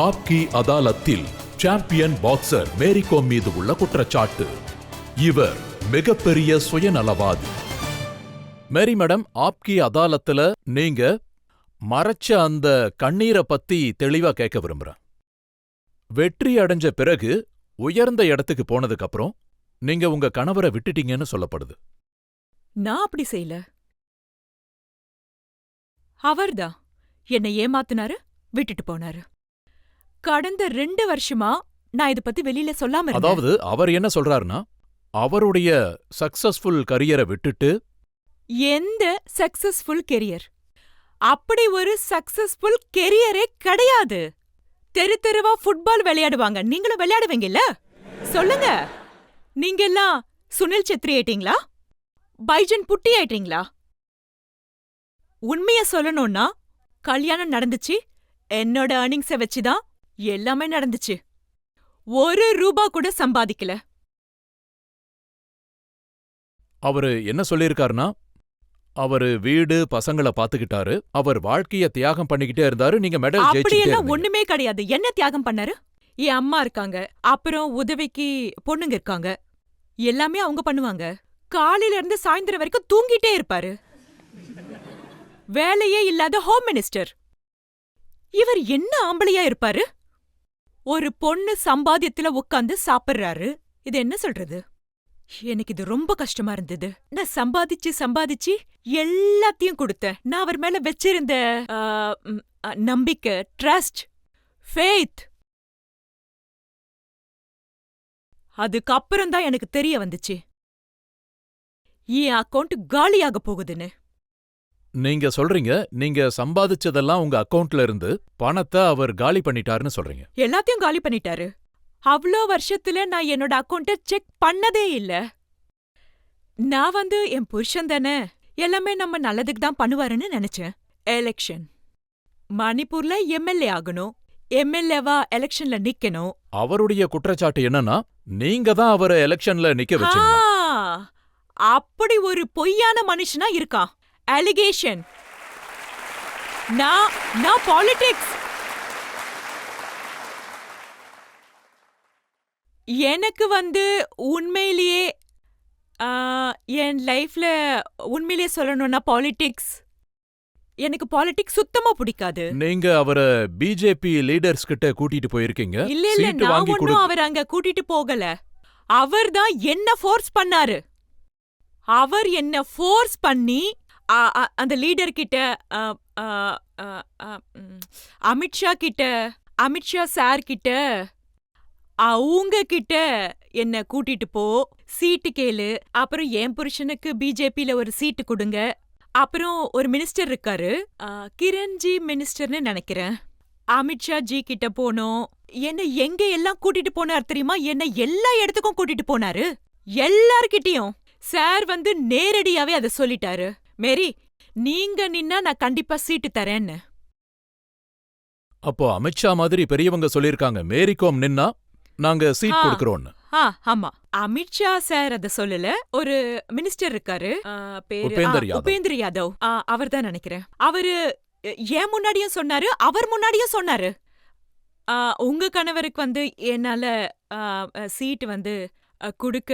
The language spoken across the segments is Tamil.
ஆப்கி அதாலத்தில் சாம்பியன் பாக்ஸர் மேரி கோம் மீது உள்ள குற்றச்சாட்டு. இவர் மிகப்பெரிய சுயநலவாதி. மேரி மேடம், ஆப்கி அதாலத்துல நீங்க மறைச்ச அந்த கண்ணீரை பத்தி தெளிவா கேட்க விரும்புறேன். வெற்றி அடைஞ்ச பிறகு உயர்ந்த இடத்துக்கு போனதுக்கு அப்புறம் நீங்க உங்க கணவரை விட்டுட்டீங்கன்னு சொல்லப்படுது. நான் அப்படி செய்யல. அவர்தான் என்னை ஏமாத்துனாரு, விட்டுட்டு போனாரு. கடந்த 2 வருஷமா நான் இத பத்தி வெளியில சொல்லாம இருந்தேன். அதாவது அவர் என்ன சொல்றாருன்னா, அவருடைய சக்சஸ்ஃபுல் கரியரை விட்டுட்டு எந்த சக்சஸ்ஃபுல் கெரியர்? அப்படி ஒரு சக்சஸ்ஃபுல் கெரியரே கிடையாது. தெரு தெருவா ஃபுட்பால் விளையாடுவாங்க. நீங்களும் விளையாடுவீங்கல்ல? சொல்லுங்க. நீங்கெல்லாம் சுனில் செத்ரி ஆயிட்டீங்களா? பைஜன் புட்டி ஆயிட்டீங்களா? உண்மைய சொல்லணும்னா, கல்யாணம் நடந்துச்சு, என்னோட ஏர்னிங்ஸ வச்சுதான் எல்லாமே நடந்துச்சு. ₹1 கூட சம்பாதிக்கல. அவரு என்ன சொல்லியிருக்காருன்னா, அவரு வீடு பசங்கள பாத்துக்கிட்டாரு, அவர் வாழ்க்கைய தியாகம் பண்ணிக்கிட்டே இருந்தாரு, நீங்க மெடல் ஜெயிச்சுக்கிட்டே அப்படியெல்லாம் இருந்தீங்க. ஒண்ணுமே கிடையாது. என்ன தியாகம் பண்ணாரு? என் அம்மா இருக்காங்க, அப்புறம் உதவிக்கு பொண்ணுங்க இருக்காங்க. எல்லாமே அவங்க பண்ணுவாங்க. காலையில இருந்து சாயந்தரம் வரைக்கும் தூங்கிட்டே இருப்பாரு. வேலையே இல்லாத ஹோம் மினிஸ்டர். இவர் என்ன ஆம்பளையா இருப்பாரு? ஒரு பொண்ணு சம்பாத்தியத்துல உட்கார்ந்து சாப்பிடுறாரு. இது என்ன சொல்றது? எனக்கு இது ரொம்ப கஷ்டமா இருந்தது. நான் சம்பாதிச்சு எல்லாத்தையும் கொடுத்தேன். நான் அவர் மேல வச்சிருந்த நம்பிக்கை, ட்ரஸ்ட், ஃபெய்த். அதுக்கப்புறம் தான் எனக்கு தெரிய வந்துச்சு என் அக்கவுண்ட் காலியாக போகுதுன்னு. நீங்க சொல்றீங்க, நீங்க சம்பாதிச்சதெல்லாம் உங்க அக்கவுண்ட்ல இருந்து பணத்தை அவர் காலி பண்ணிட்டாருன்னு சொல்றீங்க. எல்லாத்தையும் காலி பண்ணிட்டாரு. அவ்ளோ வருஷத்துல நான் என்னோட அக்கவுண்ட செக் பண்ணதே இல்ல. நான் என் புருஷன் தானே, எல்லாமே நம்ம நல்லதுக்கு தான் பண்ணுவாருன்னு நினைச்சேன். எலெக்ஷன், மணிப்பூர்ல எம்எல்ஏ ஆகணும், எம்எல்ஏவா எலெக்ஷன்ல நிக்கணும். அவருடைய குற்றச்சாட்டு என்னன்னா, நீங்க தான் அவரை எலெக்ஷன்ல நிக்க வச்சீங்க. அப்படி ஒரு பொய்யான மனுஷனா இருக்கான். அலிகேஷன். நான் பாலிடிக்ஸ். எனக்கு உண்மையிலேயே என் லைஃப்ல உண்மையிலேயே சொல்லணும்னா பாலிடிக்ஸ், எனக்கு பாலிடிக்ஸ் சுத்தமா பிடிக்காது. நீங்க அவரை பிஜேபி லீடர்ஸ் கிட்ட கூட்டிட்டு போயிருக்கீங்க. இல்ல, சீட்டு நான் வாங்கி ஒன்னும் அவர் அங்க கூட்டிட்டு போகல. அவர்தான் என்ன ஃபோர்ஸ் பண்ணாரு. அவர் என்ன ஃபோர்ஸ் பண்ணி அந்த லீடர் கிட்ட, அமித்ஷா சார் கிட்ட, அவங்க கிட்ட என்ன கூட்டிட்டு போ, சீட்டு கேளு, அப்புறம் என் புருஷனுக்கு பிஜேபில ஒரு சீட்டு கொடுங்க, அப்புறம் ஒரு மினிஸ்டர் இருக்காரு, கிரண்ஜி மினிஸ்டர்னு நினைக்கிறேன், அமித்ஷா ஜி கிட்ட போனோம். என்ன எங்க எல்லாம் கூட்டிட்டு போனார் தெரியுமா? என்ன எல்லா இடத்துக்கும் கூட்டிட்டு போனாரு. எல்லார்கிட்டயும் சார் நேரடியாவே அத சொல்லிட்டாரு. மேரி, நீங்க நின்னா நான் கண்டிப்பா சீட்டு தரேன்னு. அப்போ அமித்ஷா மாதிரி பெரியவங்க சொல்லிருக்காங்க, மேரி கோம் நின்னா நாங்க சீட் கொடுக்கறோம்னு. ஆமா, அமித்ஷா சார் அத சொல்லல. ஒரு மினிஸ்டர் இருக்காரு, உபேந்திர யாதவ், அவர்தான் நினைக்கிறேன். அவரு ஏன் முன்னாடியும் சொன்னாரு, அவர் முன்னாடியும் சொன்னாரு, உங்க கணவருக்கு என்னால சீட்டு குடுக்க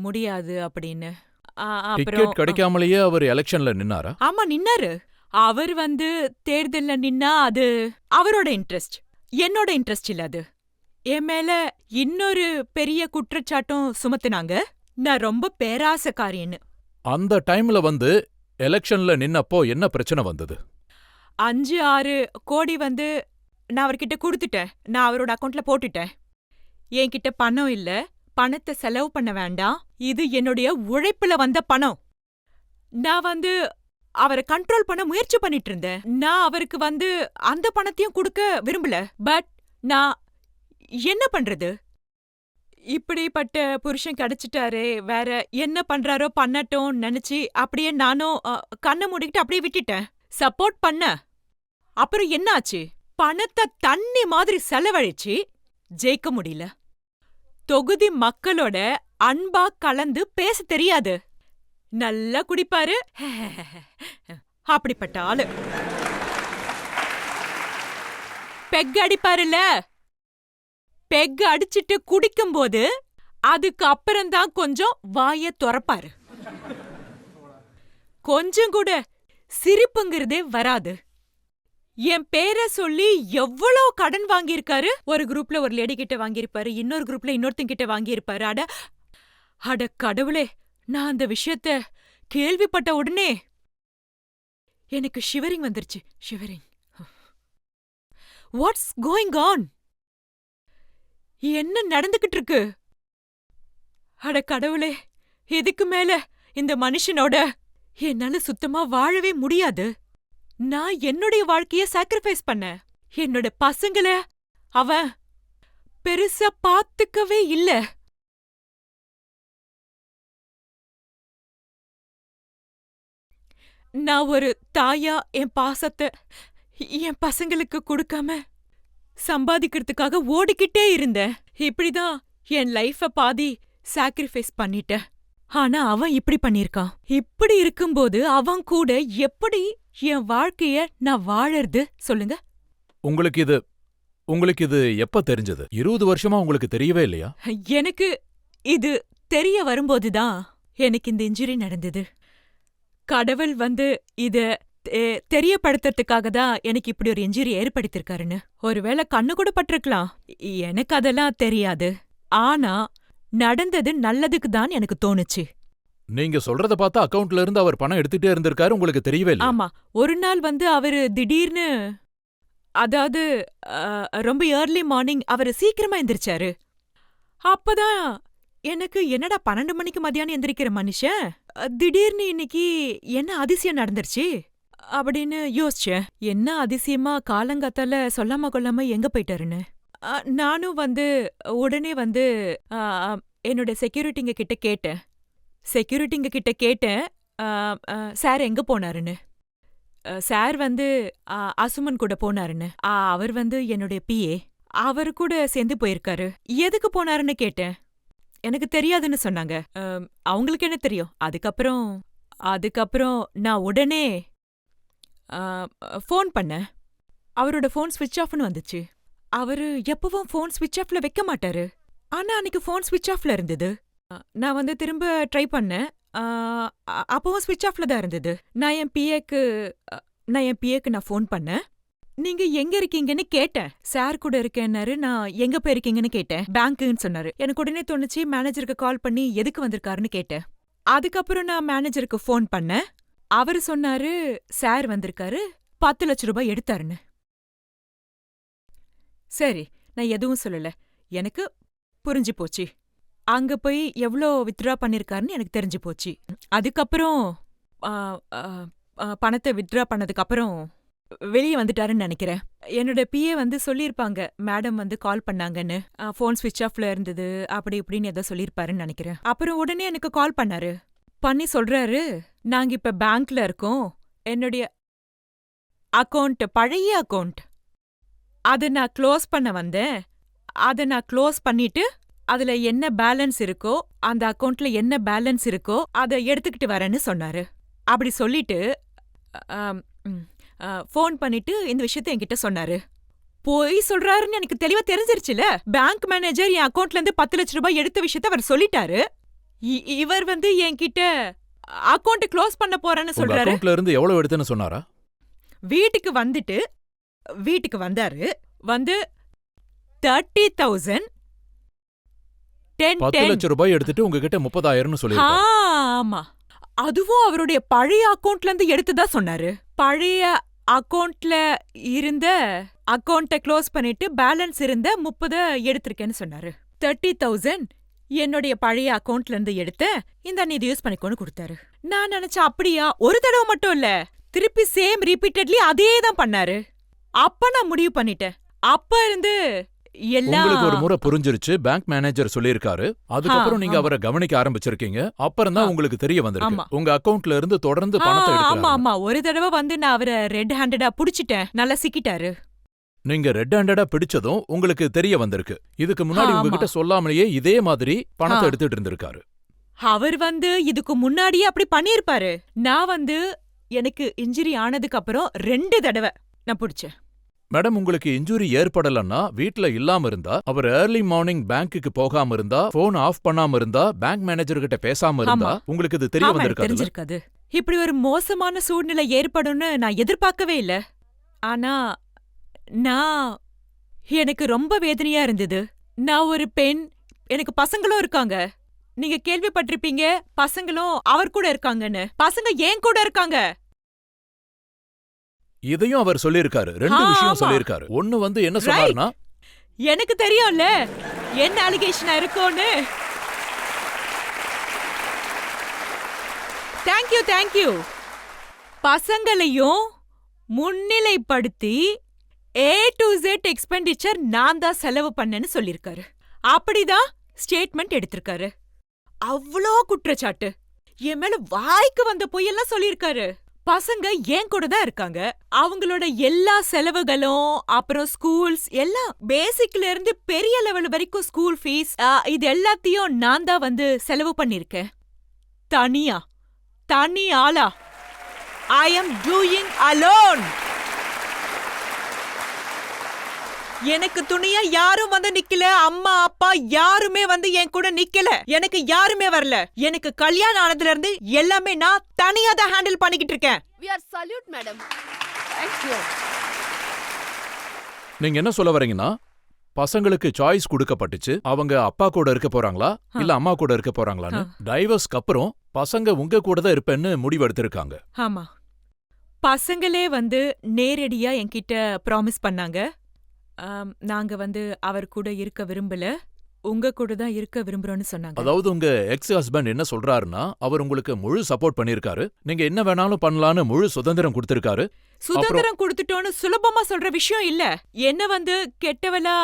முடியாது அப்படின்னு. டிக்கெட் கிடைக்காமலேயே அவர் எலெக்ஷன்ல நின்னாரா? ஆமா, நின்னாரு. அவர் தேர்தல்ல நின்னா அது அவரோட இன்ட்ரெஸ்ட், என்னோட இன்ட்ரெஸ்ட் இல்ல. அது என் மேல இன்னொரு பெரிய குற்றச்சாட்டும் சுமத்துனாங்க, நான் ரொம்ப பேராசக்காரின்னு. அந்த டைம்ல எலெக்ஷன்ல நின்னப்போ என்ன பிரச்சனை வந்தது? 5-6 கோடி நான் அவர்கிட்ட கொடுத்துட்டேன். நான் அவரோட அக்கவுண்ட்ல போட்டுட்டேன். என்கிட்ட பணம் இல்ல, பணத்தை செலவு பண்ண வேண்டாம், இது என்னுடைய உழைப்புல வந்த பணம். நான் அவரை கண்ட்ரோல் பண்ண முயற்சி பண்ணிட்டு இருந்தேன். நான் அவருக்கு அந்த பணத்தையும் கொடுக்க விரும்பல. பட் நான் என்ன பண்றது? இப்படிப்பட்ட புருஷன் கிடைச்சிட்டாரே, வேற என்ன பண்றாரோ பண்ணட்டும் நினைச்சு அப்படியே நானும் கண்ணை மூடிக்கிட்டு அப்படியே விட்டுட்டேன். சப்போர்ட் பண்ண. அப்புறம் என்ன ஆச்சு? பணத்தை தண்ணி மாதிரி செலவழிச்சு ஜெயிக்க முடியல. தொகுதி மக்களோட அன்பா கலந்து பேச தெரியாது. நல்லா குடிப்பாரு, அப்படிப்பட்ட ஆளு. பெக் அடிப்பாருல, பெக் அடிச்சிட்டு குடிக்கும்போது அதுக்கு அப்புறம்தான் கொஞ்சம் வாய தொறப்பாரு. கொஞ்சம் கூட சிரிப்புங்கிறதே வராது. என் பேரை சொல்லி எவ்வளோ கடன் வாங்கியிருக்காரு. ஒரு குரூப்ல ஒரு லேடி கிட்ட வாங்கியிருப்பாரு, இன்னொரு குரூப்ல இன்னொருத்தங்கிட்ட வாங்கியிருப்பாரு. அட அட கடவுளே, நான் அந்த விஷயத்த கேள்விப்பட்ட உடனே எனக்கு ஷிவரிங் வந்துருச்சு. ஷிவரிங். What's going on? என்ன நடந்துகிட்டு இருக்கு? அட கடவுளே, இதுக்கு மேல இந்த மனுஷனோட என்னால சுத்தமா வாழவே முடியாது. நான் என்னுடைய வாழ்க்கைய சாக்ரிஃபைஸ் பண்ணேன். என்னோட பசங்கள அவன் பெருசா பாத்துக்கவே இல்ல. நான் ஒரு தாயா என் பாசத்தை என் பசங்களுக்கு கொடுக்காம சம்பாதிக்கிறதுக்காக ஓடிக்கிட்டே இருந்தேன். இப்படிதான் என் லைஃப பாதி சாக்ரிஃபைஸ் பண்ணிட்டேன். ஆனா அவன் இப்படி பண்ணிருக்கான். இப்படி இருக்கும்போது அவன் கூட எப்படி என் வாழ்க்கைய நான் வாழறது சொல்லுங்க? உங்களுக்கு இது எப்ப தெரிஞ்சது? 20 வருஷமா உங்களுக்கு தெரியவே இல்லையா? எனக்கு இது தெரிய வரும்போதுதான் எனக்கு இந்த இன்ஜுரி நடந்தது. கடவுள் வந்து இத தெரியப்படுத்துறதுக்காக தான் எனக்கு இப்படி ஒரு இன்ஜுரி ஏற்படுத்திருக்காருன்னு. ஒருவேளை கண்ணு கூட பட்டிருக்கலாம், எனக்கு அதெல்லாம் தெரியாது. ஆனா நடந்தது நல்லதுக்கு தான் எனக்கு தோணுச்சு. நீங்க சொல்றத பார்த்தா அக்கவுண்ட்ல இருந்து அவர் பணம் எடுத்துட்டே இருந்திருக்காரு, உங்களுக்கு தெரியவே இல்ல. ஆமா, ஒரு நாள் வந்து அவரு திடீர்னு, அதாவது ரொம்ப ஏர்லி மார்னிங் அவரு சீக்கிரமா எந்திரிச்சாரு. அப்பதான் எனக்கு என்னடா 12 மணிக்கு மத்தியானம் எந்திரிக்கிற மனுஷன் திடீர்னு இன்னைக்கு என்ன அதிசயம் நடந்துருச்சு அப்படின்னு யோசிச்சேன். என்ன அதிசயமா காலங்காத்தால சொல்லாம கொள்ளாம எங்க போயிட்டாருன்னு. நானும் வந்து உடனே வந்து என்னோட செக்யூரிட்டிங்க கிட்ட கேட்டேன் சார் எங்க போனாருன்னு. சார் வந்து அசுமன் கூட போனாருன்னு. அவர் வந்து என்னுடைய பிஏ, அவரு கூட சேர்ந்து போயிருக்காரு. எதுக்கு போனாருன்னு கேட்டேன். எனக்கு தெரியாதுன்னு சொன்னாங்க. அவங்களுக்கு என்ன தெரியும்? அதுக்கப்புறம் நான் உடனே ஃபோன் பண்ணேன். அவரோட ஃபோன் ஸ்விட்ச் ஆஃப்னு வந்துச்சு. அவரு எப்பவும் ஃபோன் ஸ்விட்ச் ஆஃப்ல வைக்க மாட்டாரு. ஆனா அன்னைக்கு ஃபோன் ஸ்விட்ச் ஆஃப்ல இருந்தது. நான் வந்து திரும்ப ட்ரை பண்ணேன். அப்பவும் ஸ்விட்ச் ஆஃப்ல தான் இருந்தது. நான் என் பிஏக்கு நான் ஃபோன் பண்ணேன். நீங்க எங்க இருக்கீங்கன்னு கேட்டேன். சார் கூட இருக்கேன்னாரு. நான் எங்க போயிருக்கீங்கன்னு கேட்டேன். பேங்க்குன்னு சொன்னாரு. எனக்கு உடனே தோணுச்சு மேனேஜருக்கு கால் பண்ணி எதுக்கு வந்திருக்காருன்னு கேட்டேன். அதுக்கப்புறம் நான் மேனேஜருக்கு ஃபோன் பண்ணேன். அவரு சொன்னாரு சார் வந்திருக்காரு, 10 லட்சம் ரூபாய் எடுத்தாருன்னு. சரி, நான் எதுவும் சொல்லல. எனக்கு புரிஞ்சு போச்சு. அங்க போய் எவ்ளோ வித்ட்ரா பண்ணிருக்காருன்னு எனக்கு தெரிஞ்சு போச்சு. அதுக்கப்புறம் பணத்தை வித்ட்ரா பண்ணதுக்கு அப்புறம் வெளியே வந்துட்டாருன்னு நினைக்கிறேன். என்னோட பிஏ வந்து சொல்லியிருப்பாங்க, மேடம் வந்து கால் பண்ணாங்கன்னு, ஃபோன் ஸ்விட்ச் ஆஃப்ல இருந்தது அப்படி இப்படின்னு ஏதோ சொல்லியிருப்பாருன்னு நினைக்கிறேன். அப்புறம் உடனே எனக்கு கால் பண்ணி சொல்றாரு, நாங்க இப்ப பேங்க்ல இருக்கோம், என்னுடைய அக்கவுண்ட் பழைய அக்கவுண்ட் அதை நான் க்ளோஸ் பண்ண வந்தேன். அதை நான் க்ளோஸ் பண்ணிட்டு அதுல என்ன பேலன்ஸ் இருக்கோ, அந்த அக்கவுண்ட்ல என்ன பேலன்ஸ் இருக்கோ அதை எடுத்துக்கிட்டு வரேன்னு சொன்னாரு. அப்படி சொல்லிட்டு ஃபோன் பண்ணிட்டு இந்த விஷயத்த என்கிட்ட சொன்னாரு. போய் சொல்றாருன்னு எனக்கு தெளிவா தெரிஞ்சிருச்சுல. பேங்க் மேனேஜர் என் அக்கவுண்ட்ல இருந்து 10 லட்சம் ரூபாய் எடுத்த விஷயத்த அவர் சொல்லிட்டாரு. இவர் வந்து என்கிட்ட அக்கவுண்ட் க்ளோஸ் பண்ண போறேன்னு சொல்றாரு. அக்கவுண்ட்ல இருந்து எவ்வளவு எடுத்தேன்னு சொன்னாரா? வீட்டுக்கு வந்தாரு. வந்து 30,000 10 லட்சம் ரூபாய் எடுத்துட்டு உங்ககிட்ட 30,000 சொல்லிருக்காரு. ஆமா, அதுவும் அவருடைய பழைய அக்கவுண்ட்ல இருந்து எடுத்துதா சொன்னாரு. பழைய அக்கவுண்ட்ல இருந்த அக்கவுண்ட க்ளோஸ் பண்ணிட்டு பேலன்ஸ் இருந்த 30 எடுத்திருக்கேன்னு சொன்னாரு. 30,000 என்னுடைய பழைய அக்கவுண்ட்ல இருந்து எடுத்து இந்த நீ யூஸ் பண்ணிக்கோன்னு கொடுத்தாரு. நான் நினைச்சேன் அப்படியா, ஒரு தடவை மட்டும் இல்ல, திருப்பி சேம் ரிப்பீட்டட்லி அதே தான் பண்ணாரு. அப்ப நான் முடிவு பண்ணிட்டேன். அப்ப இருந்து எல்லாம் உங்களுக்கு ஒரு முறை புரிஞ்சிருச்சு, பேங்க் மேனேஜர் சொல்லிருக்காரு. அதுக்கப்புறம் நீங்க அவரை கவனிக்க ஆரம்பிச்சிருக்கீங்க. அப்புறம் தான் உங்களுக்கு தெரிய வந்திருக்கு உங்க அக்கவுண்ட்ல இருந்து தொடர்ந்து பணத்தை எடுக்கிறாரு. ஆமா, ஒரு தடவை வந்து நான் அவரை ரெட் ஹேண்டடா புடிச்சிட்டேன். நல்லா சிக்கிட்டாரு. நீங்க ரெட் ஹேண்டடா பிடிச்சதும் உங்களுக்கு தெரிய வந்திருக்கு. இதுக்கு முன்னாடி உங்ககிட்ட சொல்லாமலேயே இதே மாதிரி பணத்தை எடுத்துட்டு இருந்திருக்காரு. அவர் வந்து இதுக்கு முன்னாடியே அப்படி பண்ணிருப்பாரு. நான் வந்து எனக்கு இன்ஜுரி ஆனதுக்கு அப்புறம் 2 தடவை நான் புடிச்சேன். மேடம், உங்களுக்கு இன்ஜுரி ஏற்படலன்னா, வீட்ல இல்லாம இருந்தா, அவர் ஏர்லி மார்னிங் பேங்க்குக்கு போகாம இருந்தா, போன் ஆஃப் பண்ணாம இருந்தா, பேங்க் மேனேஜர் கிட்ட பேசாம இருந்தா, ஆமா. உங்களுக்கு இது தெரிய ஆமா, எனக்கு வந்திருக்காது. தெரிஞ்சிருக்காது. இப்படி ஒரு மோசமான சூழ்நிலை ஏற்படும்னு நான் எதிர்பார்க்கவே இல்ல. ஆனா நான் எனக்கு ரொம்ப வேதனையா இருந்தது. நான் ஒரு பெண், எனக்கு பசங்களும் இருக்காங்க. நீங்க கேள்விப்பட்டிருப்பீங்க, பசங்களும் அவர் கூட இருக்காங்கன்னு. பசங்க ஏன் கூட இருக்காங்க. இதையும் அவர் சொல்லியிருக்காரு. 2 விஷயம் ஆமா. சொல்லியிருக்காரு. ஒன்னு வந்து என்ன ரைட். சொன்னாருன்னா, எனக்கு தெரியும்ல என்ன அலிகேஷனா இருக்கும்னு. Thank you thank you. பசங்களையும் முன்னிலைப்படுத்தி A to Z எக்ஸ்பெண்டிச்சர் நான் தான் செலவு பண்ணேன்னு சொல்லிருக்காரு. அப்படிதான் ஸ்டேட்மெண்ட் எடுத்திருக்காரு. அவ்ளோ குற்றச்சாட்டு. என் மேல வாய்க்கு வந்த பொய்யெல்லாம் சொல்லிருக்காரு. பசங்க என் கூட தான் இருக்காங்க. அவங்களோட எல்லா செலவுகளும், அப்புறம் ஸ்கூல்ஸ் எல்லாம், பேசிக்ல இருந்து பெரிய லெவல் வரைக்கும் ஸ்கூல் ஃபீஸ், இது எல்லாத்தையும் நான் தான் வந்து செலவு பண்ணிருக்கேன். தனியா, தனி ஆளா. I am doing alone. எனக்கு துணியா யாரும் வந்து நிக்கல. அம்மா அப்பா யாருமே வந்து என் கூட நிக்கல. எனக்கு யாருமே வரல. எனக்கு கல்யாணம் ஆனதுல இருந்து எல்லாமே நான் தனியா தான் ஹேண்டில் பண்ணிக்கிட்டு இருக்கேன். We are salute, madam. Thank you. நீங்க என்ன சொல்ல வரீங்கன்னா, பசங்களுக்கு சாய்ஸ் கொடுக்கப்பட்டுச்சு. அவங்க அப்பா கூட இருக்க போறாங்களா, இல்ல அம்மா கூட இருக்க போறாங்களான்னு. டைவர்ஸ்க்கு அப்புறம் பசங்க உங்க கூட தான் இருப்பேன்னு முடிவெடுத்திருக்காங்க. ஆமா. பசங்களே வந்து நேரடியா என்கிட்ட ப்ராமிஸ் பண்ணாங்க. நாங்க வந்து அவர் கூட இருக்க விரும்பல, உங்க கூட தான் இருக்க விரும்புறோம்னு சொன்னாங்க. அதாவது உங்க எக்ஸ் ஹஸ்பண்ட் என்ன சொல்றாருன்னா, அவர் உங்களுக்கு முழு சப்போர்ட் பண்ணிருக்காரு. நீங்க என்ன வேணாலும் பண்ணலான்னு முழு சுதந்திரம் கொடுத்திருக்காரு. சுதந்திரம் கொடுத்துட்டோன்னு சுலபமா சொல்ற விஷயம் இல்ல. என்ன வந்து கெட்டவளா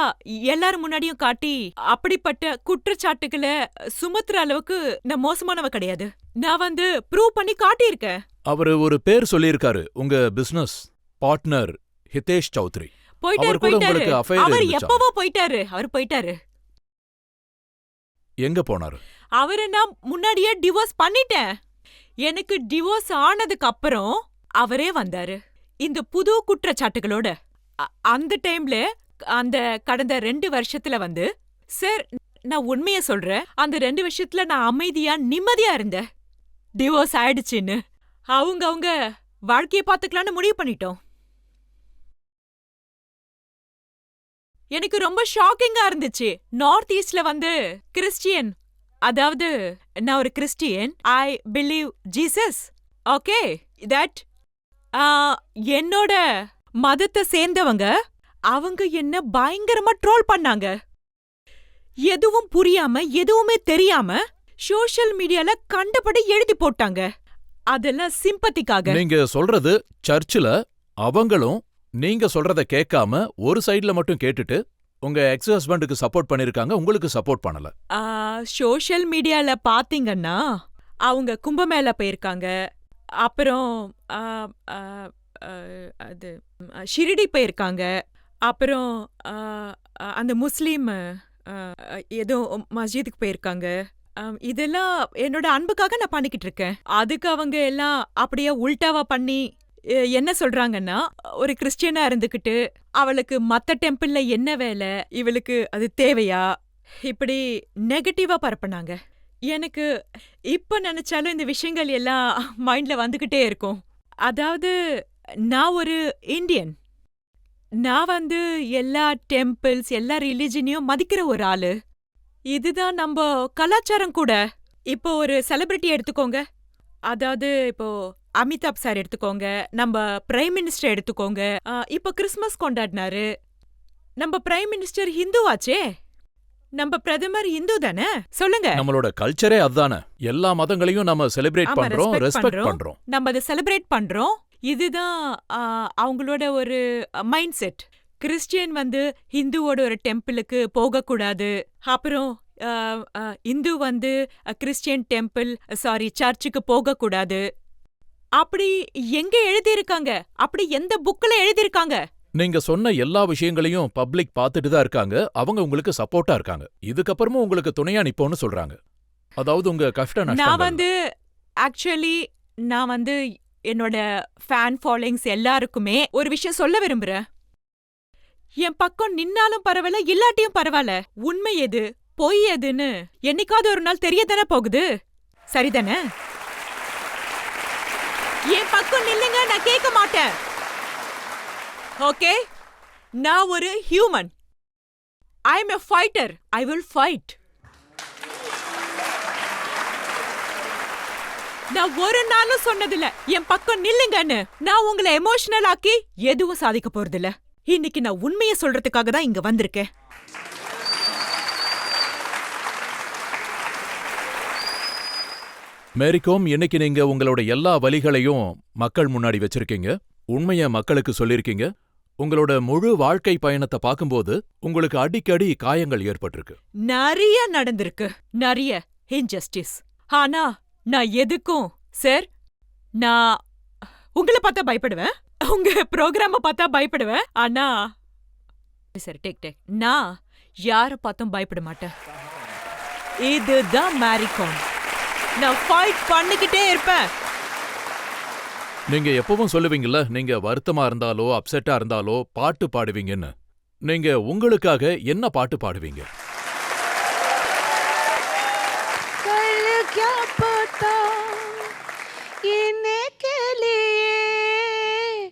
எல்லாரும் முன்னாடியும் காட்டி அப்படிப்பட்ட குற்றச்சாட்டுகளை சுமத்துற அளவுக்கு நான் மோசமானவ கிடையாது. நான் வந்து ப்ரூவ் பண்ணி காட்டியிருக்கேன். அவரு ஒரு பேர் சொல்லியிருக்காரு, உங்க பிசினஸ் பார்ட்னர் ஹிதேஷ் சௌத்ரி. போயிட்டாரு அவர் கூட போயிட்டாரு. உங்களுக்கு affair அவர் இருந்துச்சா? எப்பவோ போயிட்டாரு. அவர் போயிட்டாரு. எங்க போனாரு? அவரை நான் முன்னாடியே டிவோர்ஸ் பண்ணிட்டேன். எனக்கு டிவோர்ஸ் ஆனதுக்கு அப்புறம் அவரே வந்தாரு இந்த புது குற்றச்சாட்டுகளோட. அந்த டைம்ல, அந்த கடந்த 2 வருஷத்துல வந்து, சார் நான் உண்மைய சொல்றேன், அந்த 2 வருஷத்துல நான் அமைதியா நிம்மதியா இருந்தேன். டிவோர்ஸ் ஆயிடுச்சுன்னு அவங்க வாழ்க்கைய பாத்துக்கலான்னு முடிவு பண்ணிட்டோம். எனக்கு ரொம்ப ஷாக்கிங்கா இருந்துச்சு. நார்த் ஈஸ்ட்ல வந்து கிறிஸ்டியன், அதாவது நான் ஒரு Christian, I believe Jesus, okay, that என்னோட மதத்தை சேர்ந்தவங்க, அவங்க என்ன பயங்கரமா ட்ரோல் பண்ணாங்க. எதுவும் புரியாம, எதுவுமே தெரியாம சோஷியல் மீடியால கண்டபடி எழுதி போட்டாங்க. அதெல்லாம் சிம்பத்திக்காக. நீங்க சொல்றது சர்ச்சில் அவங்களும் நீங்க சொல்றத கேட்காம ஒரு சைடுல மட்டும் கேட்டுட்டு உங்க எக்ஸ் ஹஸ்பண்டுக்கு சப்போர்ட் பண்ணிருக்காங்க, உங்களுக்கு சப்போர்ட் பண்ணல. சோஷியல் மீடியால பாத்தீங்கன்னா அவங்க கும்பமேளா போயிருக்காங்க, அப்புறம் அது ஷிரிடி போயிருக்காங்க, அப்புறம் அந்த முஸ்லீம் ஏதோ மஸ்ஜிதுக்கு போயிருக்காங்க. இதெல்லாம் என்னோட அன்புக்காக நான் பண்ணிக்கிட்டு இருக்கேன். அதுக்கு அவங்க எல்லாம் அப்படியே உல்டாவா பண்ணி என்ன சொல்றாங்கன்னா, ஒரு கிறிஸ்டியனா இருந்துகிட்டு அவளுக்கு மத்த டெம்பிள்ல என்ன வேலை, இவளுக்கு அது தேவையா, இப்படி நெகட்டிவா பரப்புனாங்க. எனக்கு இப்ப நினைச்சாலும் இந்த விஷயங்கள் எல்லாம் மைண்ட்ல வந்துகிட்டே இருக்கும். அதாவது நான் ஒரு இந்தியன். நான் வந்து எல்லா டெம்பிள்ஸ், எல்லா ரிலிஜனையும் மதிக்கிற ஒரு ஆளு. இதுதான் நம்ம கலாச்சாரம் கூட. இப்போ ஒரு செலிபிரிட்டி எடுத்துக்கோங்க, அதாவது இப்போ அமிதாப் சார் எடுத்துக்கோங்க, நம்ம பிரைம் மினிஸ்டர் எடுத்துக்கோங்க. இப்போ கிறிஸ்மஸ் கொண்டாடினாரு. நம்ம பிரைம் மினிஸ்டர் ஹிந்துவாச்சே, நம்ம பிரதமர் இந்து தானே, சொல்லுங்க. நம்மளோட கல்ச்சரே அதுதானே. எல்லா மதங்களையும் நம்ம செலிப்ரேட் ஆமா, பண்றோம், respect ரெஸ்பெக்ட் பண்றோம். நம்ம அதை செலிப்ரேட் பண்றோம். இதுதான் அவங்களோட ஒரு மைண்ட் செட். கிறிஸ்டியன் வந்து ஹிந்துவோட ஒரு டெம்பிளுக்கு போகக்கூடாது, அப்புறம் இந்து வந்து கிறிஸ்டியன் டெம்பிள், சாரி சர்ச்சுக்கு போகக்கூடாது. அப்படி எங்க எழுதியிருக்காங்க? அப்படி எந்த புக்ல எழுதியிருக்காங்க? நீங்க சொன்ன எல்லா விஷயங்களையும் பப்ளிக் பார்த்துட்டு தான் இருக்காங்க. அவங்க உங்களுக்கு சப்போர்ட்டா இருக்காங்க. இதுக்கப்புறமும் உங்களுக்கு துணையா நிப்போன்னு சொல்றாங்க. அதாவது உங்க கஷ்ட நான் நஷ்டங்கள். வந்து ஆக்சுவலி நான் வந்து என்னோட ஃபேன் ஃபாலோயிங்ஸ் எல்லாருக்குமே ஒரு விஷயம் சொல்ல விரும்புறேன். என் பக்கம் நின்னாலும் பரவாயில்ல, இல்லாட்டியும் பரவாயில்ல. உண்மை எது, பொய் எதுன்னு என்னைக்காவது ஒரு நாள் தெரியத்தானே போகுது. சரிதானே? என் பக்கம் நில்லுங்க, நான் கேட்க மாட்டேன். ஓகே, நான் ஒரு human. I am a fighter. I will fight. நான் ஒரு நாளும் சொன்னதில்ல என் பக்கம் நில்லுங்கன்னு. நான் உங்களை எமோஷனல் ஆக்கி எதுவும் சாதிக்க போறதில்ல. இன்னைக்கு நான் உண்மையை சொல்றதுக்காக தான் இங்க வந்திருக்கேன். மேரிகோம், இன்னைக்கு நீங்க உங்களோட எல்லா வலிகளையும் மக்கள் முன்னாடி வச்சிருக்கீங்க. உண்மைய மக்களுக்கு சொல்லிருக்கீங்க. உங்களோட முழு வாழ்க்கை பயணத்தை பார்க்கும்போது உங்களுக்கு அடிக்கடி காயங்கள் ஏற்பட்டிருக்கு. நிறைய நடந்திருக்கு, நிறைய இன்ஜஸ்டிஸ். ஆனா நான் எதுக்கும் சார், நான் உங்களை பார்த்தா பயப்படுவேன், உங்க ப்ரோக்ராம பார்த்தா பயப்படுவேன். ஆனா சரி, டேக் நான் யார பார்த்தும் பயப்பட மாட்டேன். இதுதான் மேரிகோம். நான் ஃபைட் பண்ணிக்கிட்டே இருப்பேன். நீங்க எப்பவும் சொல்லுவீங்கல்ல, நீங்க வருத்தமா இருந்தாலோ அப்செட்டா இருந்தாலோ பாட்டு பாடுவீங்கன்னு. நீங்க உங்களுக்காக என்ன பாட்டு பாடுவீங்க? क्या पता इन्हें के लिए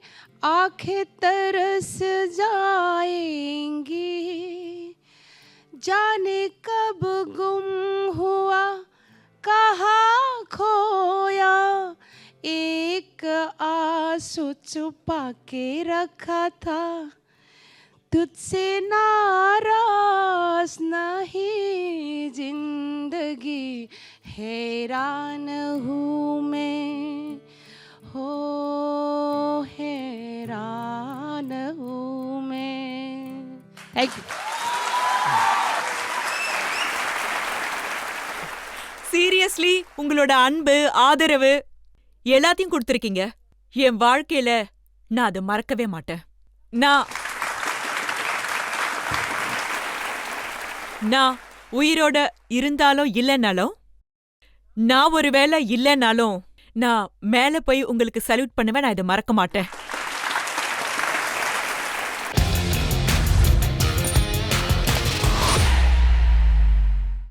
आंखें तरस जाएंगी, जाने कब गुम हुआ कहाँ खोया, एक आंसू छुपा के रखा था, तुझसे नाराज नहीं जिंदगी, हैरान हूँ मैं, हो हैरान हूँ मैं. Thank you. சீரியஸ்லி, உங்களோட அன்பு, ஆதரவு எல்லாத்தையும் கொடுத்திருக்கீங்க. என் வாழ்க்கையில நான் அதை மறக்கவே மாட்டேன். நான் உயிரோட இருந்தாலும் இல்லைனாலும், நான் ஒருவேளை இல்லைனாலும் நான் மேல போய் உங்களுக்கு சல்யூட் பண்ணுவேன். நான் இதை மறக்க மாட்டேன்.